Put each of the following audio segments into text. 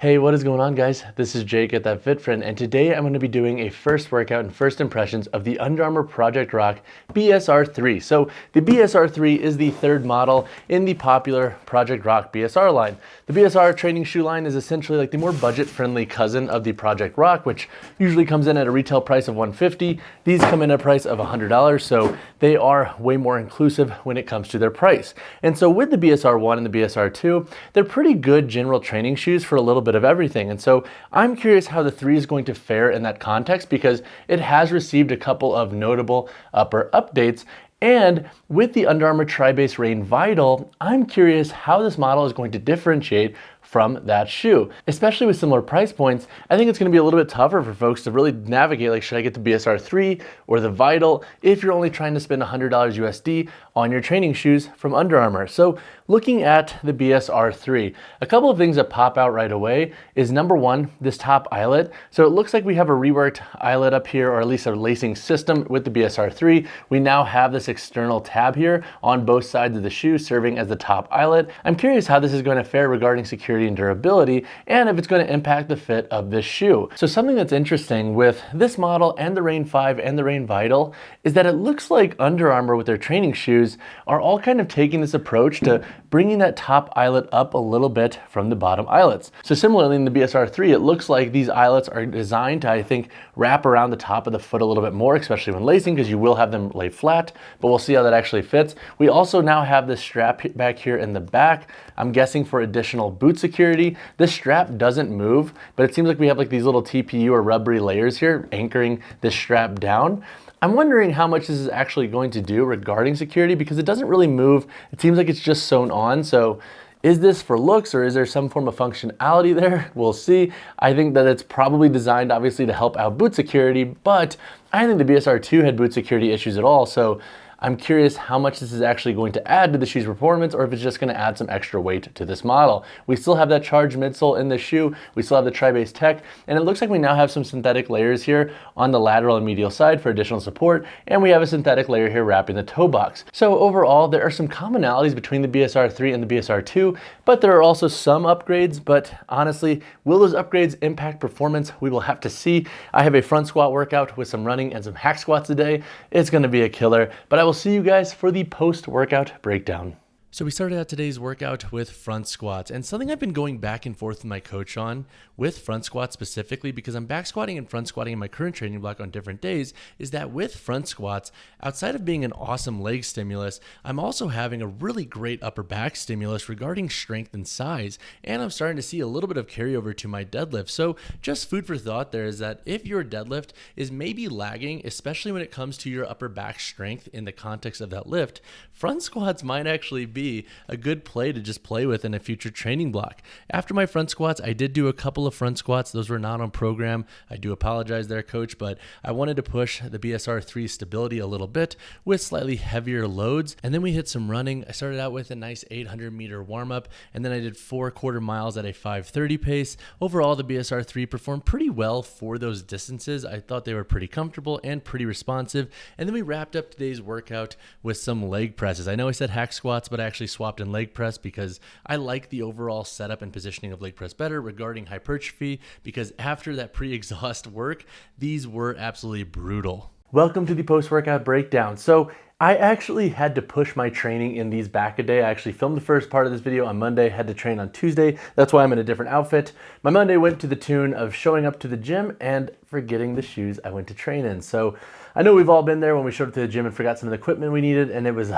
Hey, what is going on, guys? This is Jake at That Fit Friend, and today I'm going to be doing a first workout and first impressions of the Under Armour Project Rock BSR 3. So the BSR 3 is the third model in the popular Project Rock BSR line. The BSR training shoe line is essentially like the more budget-friendly cousin of the Project Rock, which usually comes in at a retail price of $150. These come in at a price of $100, so they are way more inclusive when it comes to their price. And so with the BSR 1 and the BSR 2, they're pretty good general training shoes for a little bit of everything. And so I'm curious how the 3 is going to fare in that context, because it has received a couple of notable upper updates. And with the Under Armour Tri-Base Rain Vital, I'm curious how this model is going to differentiate from that shoe. Especially with similar price points, I think it's going to be a little bit tougher for folks to really navigate, like, should I get the BSR 3 or the Vital, if you're only trying to spend $100 USD on your training shoes from Under Armour. So looking at the BSR 3, a couple of things that pop out right away is, number one, this top eyelet. So it looks like we have a reworked eyelet up here, or at least a lacing system with the BSR 3. We now have this external tab here on both sides of the shoe serving as the top eyelet. I'm curious how this is going to fare regarding security and durability, and if it's going to impact the fit of this shoe. So something that's interesting with this model and the Rain 5 and the Rain Vital is that it looks like Under Armour with their training shoes are all kind of taking this approach to bringing that top eyelet up a little bit from the bottom eyelets. So similarly in the BSR 3, it looks like these eyelets are designed to, I think, wrap around the top of the foot a little bit more, especially when lacing, because you will have them lay flat, but we'll see how that actually fits. We also now have this strap back here in the back, I'm guessing for additional boot security. This strap doesn't move, but it seems like we have like these little TPU or rubbery layers here anchoring this strap down. I'm wondering how much this is actually going to do regarding security, because it doesn't really move. It seems like it's just sewn on. So is this for looks, or is there some form of functionality there? We'll see. I think that it's probably designed obviously to help out boot security, but I think the BSR 2 had boot security issues at all. So I'm curious how much this is actually going to add to the shoe's performance, or if it's just going to add some extra weight to this model. We still have that charged midsole in the shoe. We still have the Tri-Base tech, and it looks like we now have some synthetic layers here on the lateral and medial side for additional support, and we have a synthetic layer here wrapping the toe box. So overall, there are some commonalities between the BSR 3 and the BSR 2, but there are also some upgrades. But honestly, will those upgrades impact performance? We will have to see. I have a front squat workout with some running and some hack squats today. It's going to be a killer, but I will see you guys for the post-workout breakdown. So we started out today's workout with front squats, and something I've been going back and forth with my coach on with front squats specifically, because I'm back squatting and front squatting in my current training block on different days, is that with front squats, outside of being an awesome leg stimulus, I'm also having a really great upper back stimulus regarding strength and size, and I'm starting to see a little bit of carryover to my deadlift. So just food for thought there is that if your deadlift is maybe lagging, especially when it comes to your upper back strength in the context of that lift, front squats might actually be a good play to just play with in a future training block. After my front squats, I did do a couple of front squats. Those were not on program. I do apologize there, coach, but I wanted to push the BSR 3 stability a little bit with slightly heavier loads. And then we hit some running. I started out with a nice 800-meter warm-up, and then I did 4 quarter miles at a 5:30 pace. Overall, the BSR 3 performed pretty well for those distances. I thought they were pretty comfortable and pretty responsive. And then we wrapped up today's workout with some leg presses. I know I said hack squats, but I actually swapped in leg press because I like the overall setup and positioning of leg press better regarding hypertrophy, because after that pre-exhaust work, these were absolutely brutal. Welcome to the post-workout breakdown. So I actually had to push my training in these back a day. I actually filmed the first part of this video on Monday, had to train on Tuesday. That's why I'm in a different outfit. My Monday went to the tune of showing up to the gym and forgetting the shoes I went to train in. So I know we've all been there when we showed up to the gym and forgot some of the equipment we needed, and it was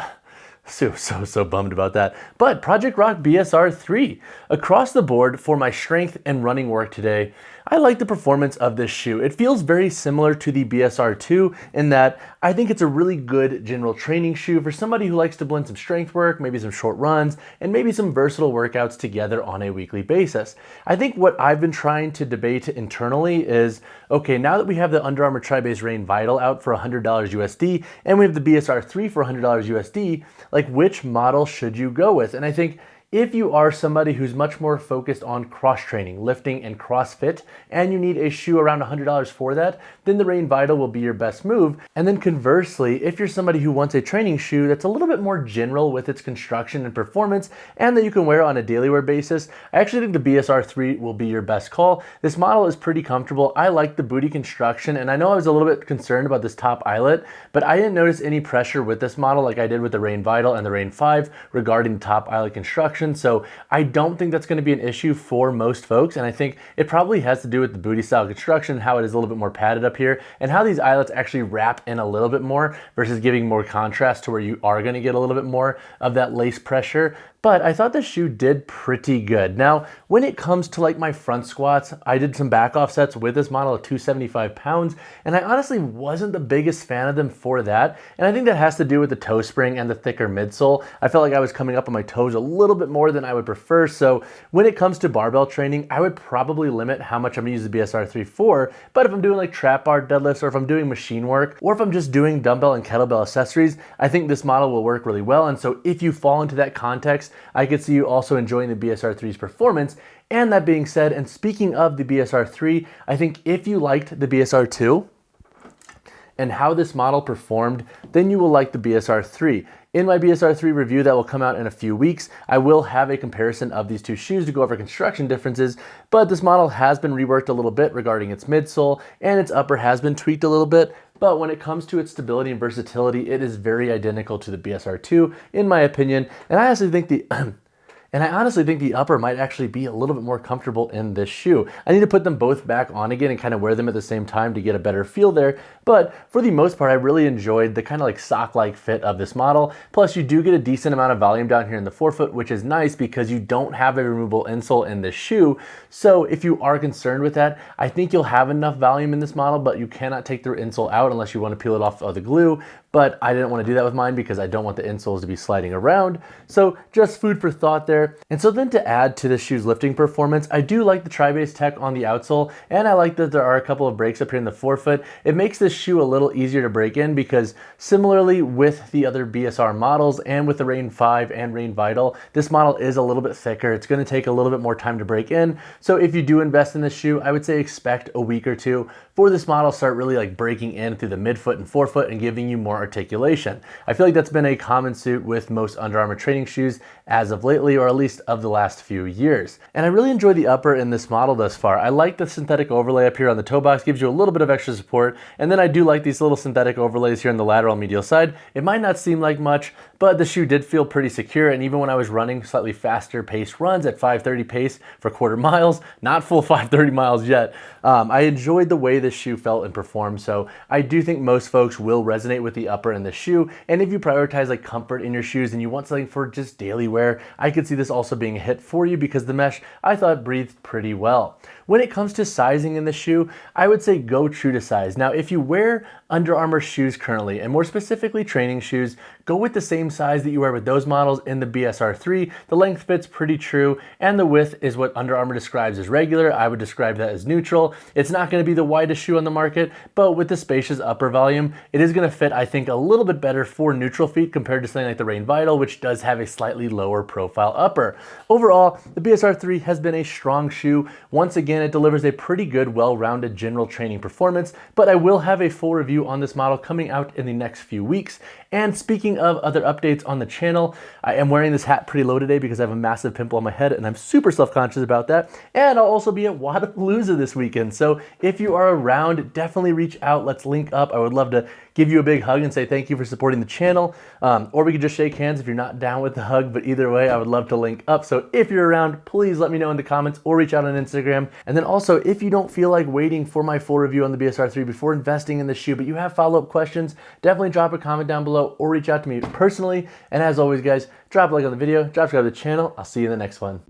so bummed about that. But Project Rock BSR 3, across the board for my strength and running work today, I like the performance of this shoe. It feels very similar to the BSR 2 in that I think it's a really good general training shoe for somebody who likes to blend some strength work, maybe some short runs, and maybe some versatile workouts together on a weekly basis. I think what I've been trying to debate internally is, okay, now that we have the Under Armour Tri-Base Rain Vital out for $100 USD, and we have the BSR 3 for $100 USD, like, which model should you go with? And I think If you are somebody who's much more focused on cross training, lifting, and CrossFit, and you need a shoe around $100 for that, then the Rain Vital will be your best move. And then conversely, if you're somebody who wants a training shoe that's a little bit more general with its construction and performance, and that you can wear on a daily wear basis, I actually think the BSR 3 will be your best call. This model is pretty comfortable. I like the booty construction, and I know I was a little bit concerned about this top eyelet, but I didn't notice any pressure with this model like I did with the Rain Vital and the Rain 5 regarding the top eyelet construction. So I don't think that's going to be an issue for most folks, and I think it probably has to do with the booty style construction, how it is a little bit more padded up here, and how these eyelets actually wrap in a little bit more versus giving more contrast to where you are going to get a little bit more of that lace pressure. But I thought the shoe did pretty good. Now, when it comes to like my front squats, I did some back offsets with this model at 275 pounds, and I honestly wasn't the biggest fan of them for that. And I think that has to do with the toe spring and the thicker midsole. I felt like I was coming up on my toes a little bit more than I would prefer. So when it comes to barbell training, I would probably limit how much I'm gonna use the BSR 3 for. But if I'm doing like trap bar deadlifts, or if I'm doing machine work, or if I'm just doing dumbbell and kettlebell accessories, I think this model will work really well. And so if you fall into that context, I could see you also enjoying the BSR 3's performance. And that being said, and speaking of the BSR 3, I think if you liked the BSR 2 and how this model performed, then you will like the BSR 3. In my BSR 3 review that will come out in a few weeks, I will have a comparison of these two shoes to go over construction differences, but this model has been reworked a little bit regarding its midsole, and its upper has been tweaked a little bit. But when it comes to its stability and versatility, it is very identical to the BSR 2, in my opinion. And I honestly think the upper might actually be a little bit more comfortable in this shoe. I need to put them both back on again and kind of wear them at the same time to get a better feel there. But for the most part, I really enjoyed the kind of like sock-like fit of this model. Plus, you do get a decent amount of volume down here in the forefoot, which is nice because you don't have a removable insole in this shoe. So if you are concerned with that, I think you'll have enough volume in this model, but you cannot take the insole out unless you want to peel it off of the glue. But I didn't want to do that with mine because I don't want the insoles to be sliding around. So just food for thought there. And so then to add to this shoe's lifting performance, I do like the tri-base tech on the outsole, and I like that there are a couple of breaks up here in the forefoot. It makes this shoe a little easier to break in because similarly with the other BSR models and with the Rain 5 and Rain Vital, this model is a little bit thicker. It's going to take a little bit more time to break in. So if you do invest in this shoe, I would say expect a week or two for this model to start really like breaking in through the midfoot and forefoot and giving you more articulation. I feel like that's been a common suit with most Under Armour training shoes as of lately, or at least of the last few years. And I really enjoy the upper in this model thus far. I like the synthetic overlay up here on the toe box, gives you a little bit of extra support. And then I do like these little synthetic overlays here on the lateral and medial side. It might not seem like much, but the shoe did feel pretty secure. And even when I was running slightly faster paced runs at 5:30 pace for quarter miles, not full 5:30 miles yet, I enjoyed the way this shoe felt and performed. So I do think most folks will resonate with the upper in the shoe. And if you prioritize like comfort in your shoes and you want something for just daily wear, I could see this also being a hit for you because the mesh I thought breathed pretty well. When it comes to sizing in the shoe, I would say go true to size. Now, if you wear Under Armour shoes currently, and more specifically training shoes, go with the same size that you wear with those models in the BSR 3. The length fits pretty true, and the width is what Under Armour describes as regular. I would describe that as neutral. It's not going to be the widest shoe on the market, but with the spacious upper volume, it is going to fit, I think, a little bit better for neutral feet compared to something like the Rain Vital, which does have a slightly lower profile upper. Overall, the BSR 3 has been a strong shoe. Once again, it delivers a pretty good, well-rounded general training performance, but I will have a full review on this model coming out in the next few weeks. And speaking of other updates on the channel, I am wearing this hat pretty low today because I have a massive pimple on my head and I'm super self-conscious about that. And I'll also be at Wadapalooza this weekend. So if you are around, definitely reach out. Let's link up. I would love to give you a big hug and say thank you for supporting the channel. Or we could just shake hands if you're not down with the hug, but either way, I would love to link up. So if you're around, please let me know in the comments or reach out on Instagram. And then also, if you don't feel like waiting for my full review on the BSR 3 before investing in the shoe, but you have follow-up questions, definitely drop a comment down below or reach out to me personally. And as always, guys, drop a like on the video, subscribe to the channel. I'll see you in the next one.